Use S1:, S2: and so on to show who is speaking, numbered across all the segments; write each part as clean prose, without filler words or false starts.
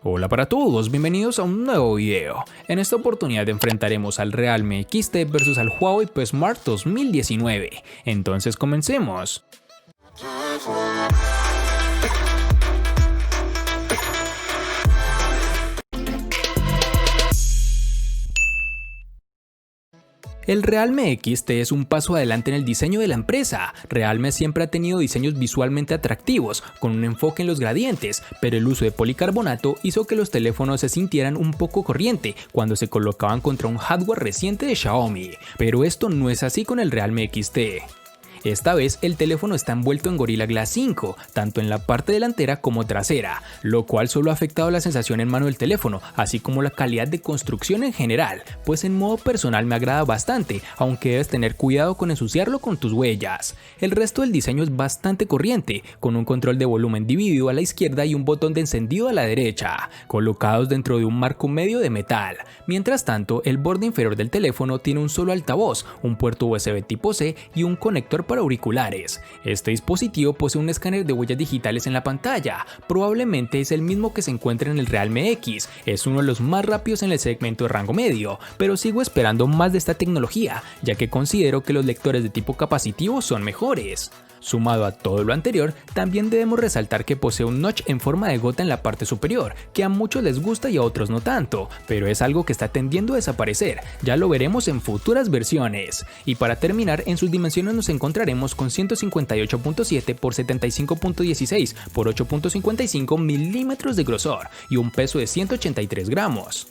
S1: Hola para todos, bienvenidos a un nuevo video. En esta oportunidad enfrentaremos al Realme XT versus al Huawei P Smart 2019. Entonces comencemos. El Realme XT es un paso adelante en el diseño de la empresa. Realme siempre ha tenido diseños visualmente atractivos, con un enfoque en los gradientes, pero el uso de policarbonato hizo que los teléfonos se sintieran un poco corriente cuando se colocaban contra un hardware reciente de Xiaomi. Pero esto no es así con el Realme XT. Esta vez el teléfono está envuelto en Gorilla Glass 5, tanto en la parte delantera como trasera, lo cual solo ha afectado la sensación en mano del teléfono, así como la calidad de construcción en general, pues en modo personal me agrada bastante, aunque debes tener cuidado con ensuciarlo con tus huellas. El resto del diseño es bastante corriente, con un control de volumen dividido a la izquierda y un botón de encendido a la derecha, colocados dentro de un marco medio de metal. Mientras tanto, el borde inferior del teléfono tiene un solo altavoz, un puerto USB tipo C y un conector para auriculares. Este dispositivo posee un escáner de huellas digitales en la pantalla, probablemente es el mismo que se encuentra en el Realme X, es uno de los más rápidos en el segmento de rango medio, pero sigo esperando más de esta tecnología, ya que considero que los lectores de tipo capacitivo son mejores. Sumado a todo lo anterior, también debemos resaltar que posee un notch en forma de gota en la parte superior, que a muchos les gusta y a otros no tanto, pero es algo que está tendiendo a desaparecer, ya lo veremos en futuras versiones. Y para terminar, en sus dimensiones nos encontraremos con 158.7 x 75.16 x 8.55 milímetros de grosor y un peso de 183 gramos.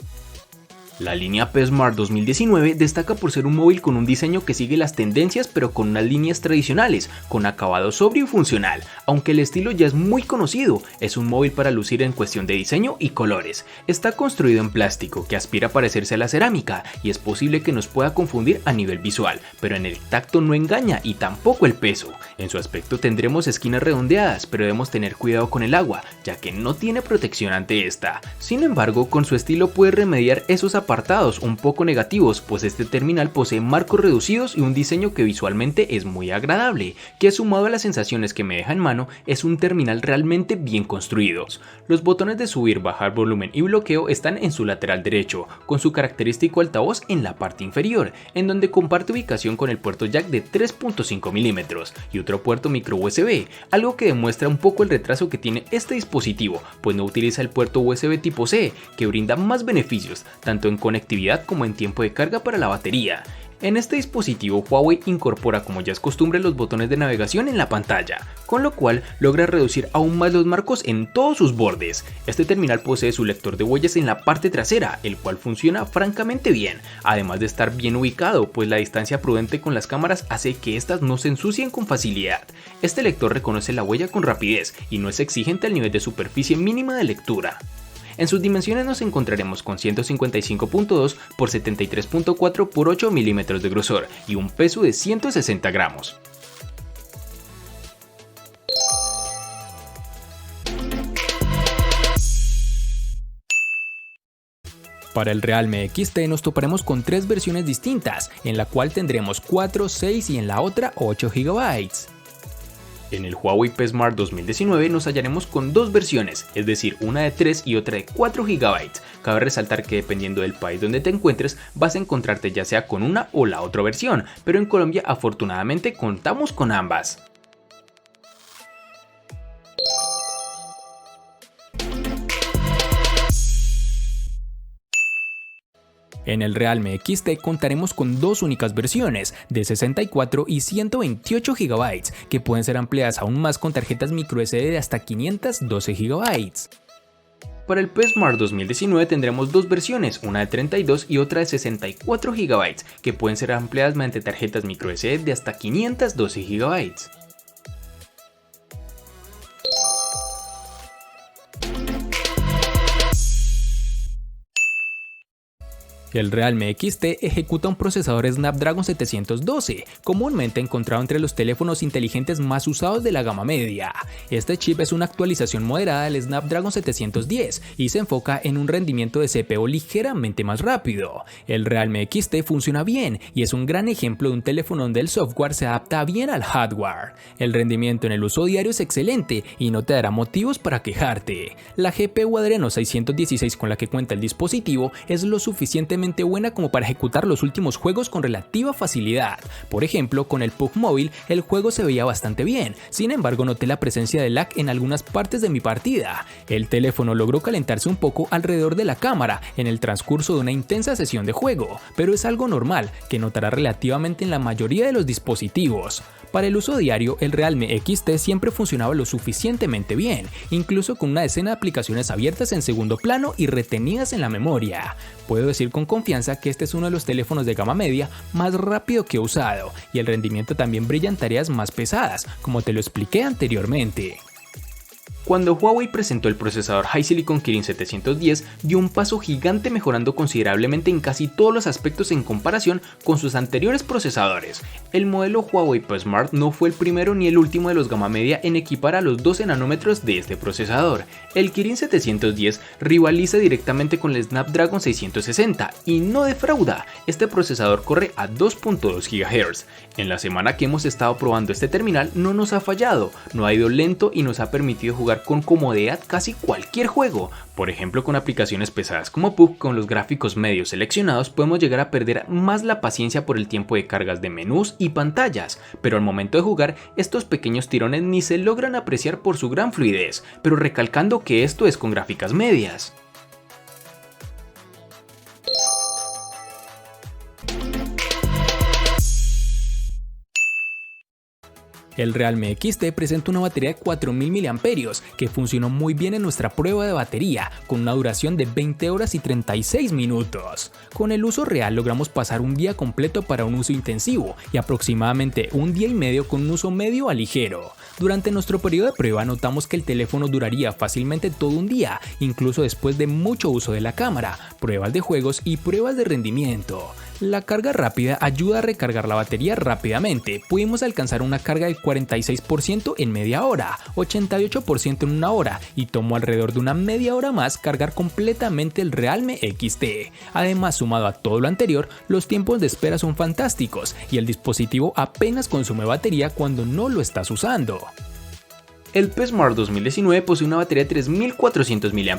S2: La línea P Smart 2019 destaca por ser un móvil con un diseño que sigue las tendencias pero con unas líneas tradicionales, con acabado sobrio y funcional, aunque el estilo ya es muy conocido, es un móvil para lucir en cuestión de diseño y colores. Está construido en plástico que aspira a parecerse a la cerámica y es posible que nos pueda confundir a nivel visual, pero en el tacto no engaña y tampoco el peso. En su aspecto tendremos esquinas redondeadas, pero debemos tener cuidado con el agua, ya que no tiene protección ante esta. Sin embargo, con su estilo puede remediar esos apartados un poco negativos, pues este terminal posee marcos reducidos y un diseño que visualmente es muy agradable, que sumado a las sensaciones que me deja en mano es un terminal realmente bien construido. Los botones de subir, bajar volumen y bloqueo están en su lateral derecho, con su característico altavoz en la parte inferior, en donde comparte ubicación con el puerto jack de 3.5 milímetros y otro puerto micro USB, algo que demuestra un poco el retraso que tiene este dispositivo, pues no utiliza el puerto USB tipo C, que brinda más beneficios, tanto en conectividad como en tiempo de carga para la batería. En este dispositivo Huawei incorpora, como ya es costumbre, los botones de navegación en la pantalla, con lo cual logra reducir aún más los marcos en todos sus bordes. Este terminal posee su lector de huellas en la parte trasera, el cual funciona francamente bien, además de estar bien ubicado, pues la distancia prudente con las cámaras hace que estas no se ensucien con facilidad. Este lector reconoce la huella con rapidez y no es exigente al nivel de superficie mínima de lectura. En sus dimensiones nos encontraremos con 155.2 x 73.4 x 8 milímetros de grosor y un peso de 160 gramos.
S1: Para el Realme XT nos toparemos con tres versiones distintas, en la cual tendremos 4, 6 y en la otra 8 GB.
S2: En el Huawei P Smart 2019 nos hallaremos con dos versiones, es decir, una de 3 y otra de 4 GB. Cabe resaltar que dependiendo del país donde te encuentres, vas a encontrarte ya sea con una o la otra versión, pero en Colombia afortunadamente contamos con ambas.
S1: En el Realme XT contaremos con dos únicas versiones, de 64 y 128 GB, que pueden ser ampliadas aún más con tarjetas microSD de hasta 512 GB.
S2: Para el P Smart 2019 tendremos dos versiones, una de 32 y otra de 64 GB, que pueden ser ampliadas mediante tarjetas microSD de hasta 512 GB.
S1: El Realme XT ejecuta un procesador Snapdragon 712, comúnmente encontrado entre los teléfonos inteligentes más usados de la gama media. Este chip es una actualización moderada del Snapdragon 710 y se enfoca en un rendimiento de CPU ligeramente más rápido. El Realme XT funciona bien y es un gran ejemplo de un teléfono donde el software se adapta bien al hardware. El rendimiento en el uso diario es excelente y no te dará motivos para quejarte. La GPU Adreno 616 con la que cuenta el dispositivo es lo suficientemente buena como para ejecutar los últimos juegos con relativa facilidad. Por ejemplo, con el PUBG Mobile el juego se veía bastante bien, sin embargo noté la presencia de lag en algunas partes de mi partida. El teléfono logró calentarse un poco alrededor de la cámara en el transcurso de una intensa sesión de juego, pero es algo normal que notará relativamente en la mayoría de los dispositivos. Para el uso diario, el Realme XT siempre funcionaba lo suficientemente bien, incluso con una decena de aplicaciones abiertas en segundo plano y retenidas en la memoria. Puedo decir con confianza que este es uno de los teléfonos de gama media más rápido que he usado, y el rendimiento también brilla en tareas más pesadas, como te lo expliqué anteriormente.
S2: Cuando Huawei presentó el procesador HiSilicon Kirin 710, dio un paso gigante mejorando considerablemente en casi todos los aspectos en comparación con sus anteriores procesadores. El modelo Huawei P Smart no fue el primero ni el último de los gama media en equipar a los 12 nanómetros de este procesador. El Kirin 710 rivaliza directamente con el Snapdragon 660 y no defrauda. Este procesador corre a 2.2 GHz. En la semana que hemos estado probando este terminal no nos ha fallado, no ha ido lento y nos ha permitido jugar con comodidad casi cualquier juego. Por ejemplo, con aplicaciones pesadas como PUBG, con los gráficos medios seleccionados podemos llegar a perder más la paciencia por el tiempo de cargas de menús y pantallas, pero al momento de jugar estos pequeños tirones ni se logran apreciar por su gran fluidez, pero recalcando que esto es con gráficas medias.
S1: El Realme XT presenta una batería de 4000 mAh que funcionó muy bien en nuestra prueba de batería, con una duración de 20 horas y 36 minutos. Con el uso real logramos pasar un día completo para un uso intensivo y aproximadamente un día y medio con un uso medio a ligero. Durante nuestro periodo de prueba notamos que el teléfono duraría fácilmente todo un día, incluso después de mucho uso de la cámara, pruebas de juegos y pruebas de rendimiento. La carga rápida ayuda a recargar la batería rápidamente. Pudimos alcanzar una carga del 46% en media hora, 88% en una hora y tomó alrededor de una media hora más cargar completamente el Realme XT. Además, sumado a todo lo anterior, los tiempos de espera son fantásticos y el dispositivo apenas consume batería cuando no lo estás usando.
S2: El P Smart 2019 posee una batería de 3400 mAh,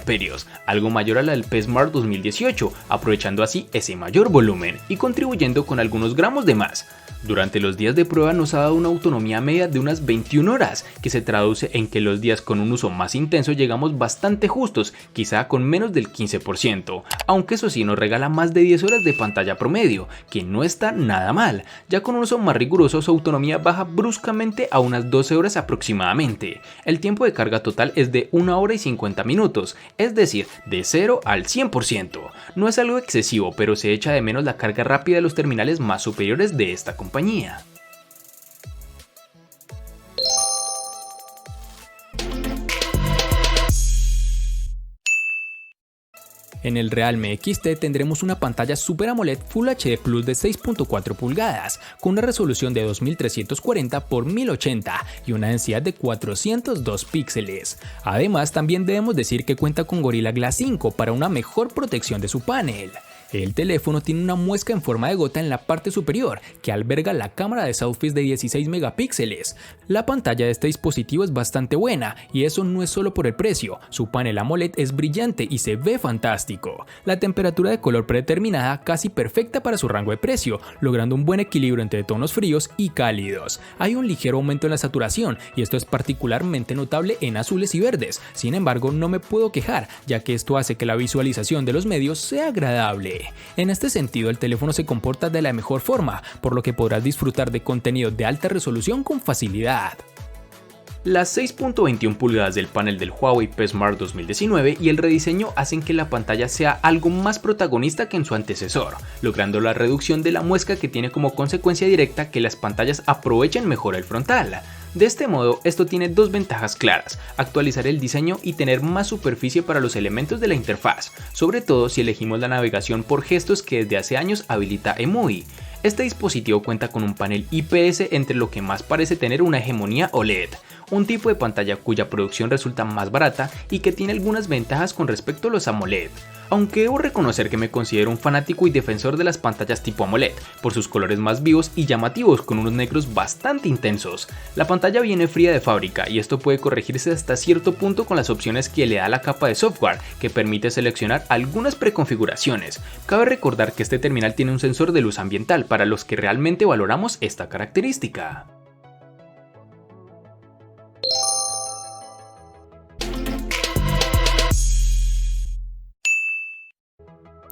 S2: algo mayor a la del P Smart 2018, aprovechando así ese mayor volumen y contribuyendo con algunos gramos de más. Durante los días de prueba nos ha dado una autonomía media de unas 21 horas, que se traduce en que los días con un uso más intenso llegamos bastante justos, quizá con menos del 15%, aunque eso sí nos regala más de 10 horas de pantalla promedio, que no está nada mal. Ya con un uso más riguroso su autonomía baja bruscamente a unas 12 horas aproximadamente. El tiempo de carga total es de 1 hora y 50 minutos, es decir, de 0 al 100%. No es algo excesivo, pero se echa de menos la carga rápida de los terminales más superiores de esta compañía.
S1: En el Realme XT tendremos una pantalla Super AMOLED Full HD Plus de 6.4 pulgadas, con una resolución de 2340 x 1080 y una densidad de 402 píxeles. Además, también debemos decir que cuenta con Gorilla Glass 5 para una mejor protección de su panel. El teléfono tiene una muesca en forma de gota en la parte superior que alberga la cámara de selfies de 16 megapíxeles. La pantalla de este dispositivo es bastante buena y eso no es solo por el precio, su panel AMOLED es brillante y se ve fantástico. La temperatura de color predeterminada casi perfecta para su rango de precio, logrando un buen equilibrio entre tonos fríos y cálidos. Hay un ligero aumento en la saturación y esto es particularmente notable en azules y verdes, sin embargo no me puedo quejar ya que esto hace que la visualización de los medios sea agradable. En este sentido, el teléfono se comporta de la mejor forma, por lo que podrás disfrutar de contenido de alta resolución con facilidad.
S2: Las 6.21 pulgadas del panel del Huawei P Smart 2019 y el rediseño hacen que la pantalla sea algo más protagonista que en su antecesor, logrando la reducción de la muesca que tiene como consecuencia directa que las pantallas aprovechen mejor el frontal. De este modo, esto tiene dos ventajas claras: actualizar el diseño y tener más superficie para los elementos de la interfaz, sobre todo si elegimos la navegación por gestos que desde hace años habilita eMovie. Este dispositivo cuenta con un panel IPS entre lo que más parece tener una hegemonía OLED, un tipo de pantalla cuya producción resulta más barata y que tiene algunas ventajas con respecto a los AMOLED. Aunque debo reconocer que me considero un fanático y defensor de las pantallas tipo AMOLED, por sus colores más vivos y llamativos con unos negros bastante intensos. La pantalla viene fría de fábrica y esto puede corregirse hasta cierto punto con las opciones que le da la capa de software, que permite seleccionar algunas preconfiguraciones. Cabe recordar que este terminal tiene un sensor de luz ambiental para los que realmente valoramos esta característica.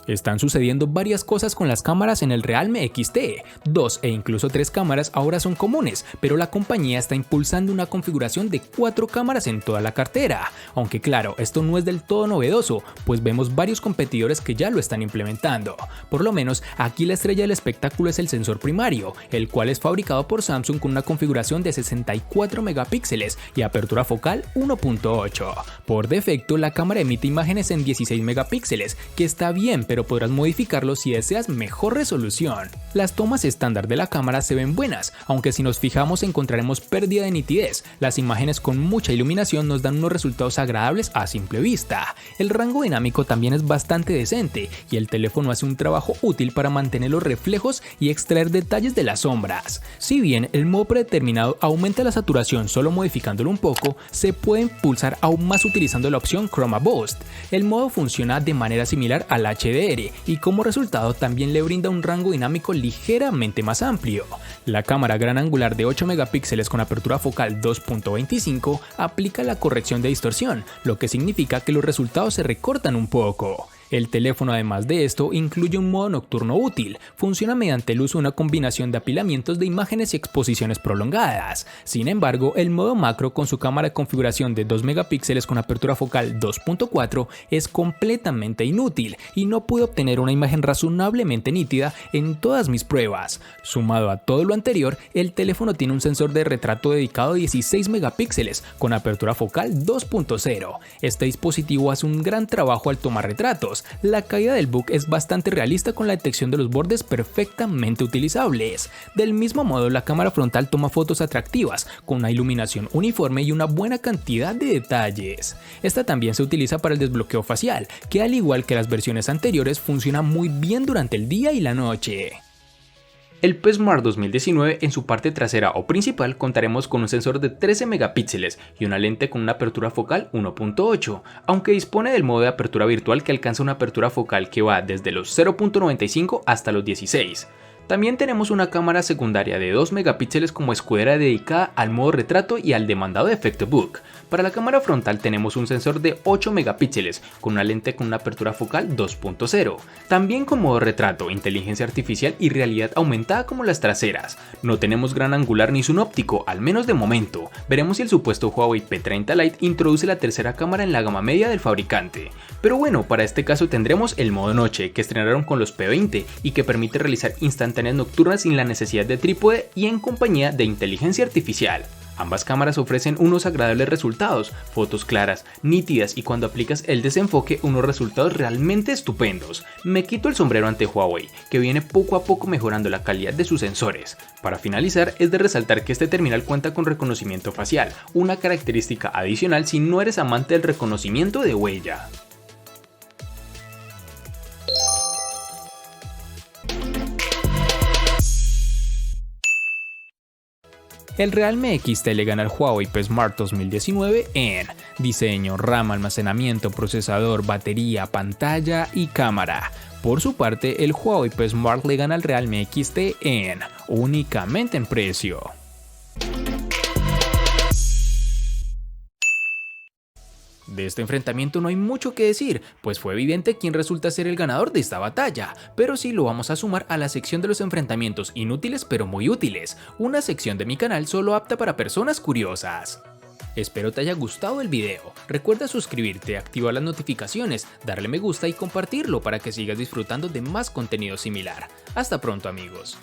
S1: Están sucediendo varias cosas con las cámaras en el Realme XT. 2 e incluso 3 cámaras ahora son comunes, pero la compañía está impulsando una configuración de 4 cámaras en toda la cartera. Aunque claro, esto no es del todo novedoso, pues vemos varios competidores que ya lo están implementando. Por lo menos, aquí la estrella del espectáculo es el sensor primario, el cual es fabricado por Samsung con una configuración de 64 megapíxeles y apertura focal 1.8. Por defecto, la cámara emite imágenes en 16 megapíxeles, que está bien, pero podrás modificarlo si deseas mejor resolución. Las tomas estándar de la cámara se ven buenas, aunque si nos fijamos encontraremos pérdida de nitidez. Las imágenes con mucha iluminación nos dan unos resultados agradables a simple vista. El rango dinámico también es bastante decente y el teléfono hace un trabajo útil para mantener los reflejos y extraer detalles de las sombras. Si bien el modo predeterminado aumenta la saturación solo modificándolo un poco, se puede impulsar aún más utilizando la opción Chroma Boost. El modo funciona de manera similar al HDR y como resultado también le brinda un rango dinámico ligeramente más amplio. La cámara gran angular de 8 megapíxeles con apertura focal 2.25 aplica la corrección de distorsión, lo que significa que los resultados se recortan un poco. El teléfono, además de esto, incluye un modo nocturno útil. Funciona mediante el uso de una combinación de apilamientos de imágenes y exposiciones prolongadas. Sin embargo, el modo macro con su cámara de configuración de 2 megapíxeles con apertura focal 2.4 es completamente inútil y no pude obtener una imagen razonablemente nítida en todas mis pruebas. Sumado a todo lo anterior, el teléfono tiene un sensor de retrato dedicado a 16 megapíxeles con apertura focal 2.0. Este dispositivo hace un gran trabajo al tomar retratos. La caída del book es bastante realista con la detección de los bordes perfectamente utilizables. Del mismo modo, la cámara frontal toma fotos atractivas, con una iluminación uniforme y una buena cantidad de detalles. Esta también se utiliza para el desbloqueo facial, que al igual que las versiones anteriores funciona muy bien durante el día y la noche.
S2: El P Smart 2019 en su parte trasera o principal contaremos con un sensor de 13 megapíxeles y una lente con una apertura focal 1.8, aunque dispone del modo de apertura virtual que alcanza una apertura focal que va desde los 0.95 hasta los 16. También tenemos una cámara secundaria de 2 megapíxeles como escudera dedicada al modo retrato y al demandado efecto book. Para la cámara frontal tenemos un sensor de 8 megapíxeles con una lente con una apertura focal 2.0. También con modo retrato, inteligencia artificial y realidad aumentada como las traseras. No tenemos gran angular ni zoom óptico, al menos de momento. Veremos si el supuesto Huawei P30 Lite introduce la tercera cámara en la gama media del fabricante. Pero bueno, para este caso tendremos el modo noche que estrenaron con los P20 y que permite realizar instantáneas nocturnas sin la necesidad de trípode y en compañía de inteligencia artificial. Ambas cámaras ofrecen unos agradables resultados, fotos claras, nítidas y cuando aplicas el desenfoque unos resultados realmente estupendos. Me quito el sombrero ante Huawei, que viene poco a poco mejorando la calidad de sus sensores. Para finalizar, es de resaltar que este terminal cuenta con reconocimiento facial, una característica adicional si no eres amante del reconocimiento de huella.
S1: El Realme XT le gana al Huawei P Smart 2019 en diseño, RAM, almacenamiento, procesador, batería, pantalla y cámara. Por su parte, el Huawei P Smart le gana al Realme XT únicamente en precio. De este enfrentamiento no hay mucho que decir, pues fue evidente quién resulta ser el ganador de esta batalla, pero sí lo vamos a sumar a la sección de los enfrentamientos inútiles pero muy útiles, una sección de mi canal solo apta para personas curiosas. Espero te haya gustado el video, recuerda suscribirte, activar las notificaciones, darle me gusta y compartirlo para que sigas disfrutando de más contenido similar. Hasta pronto amigos.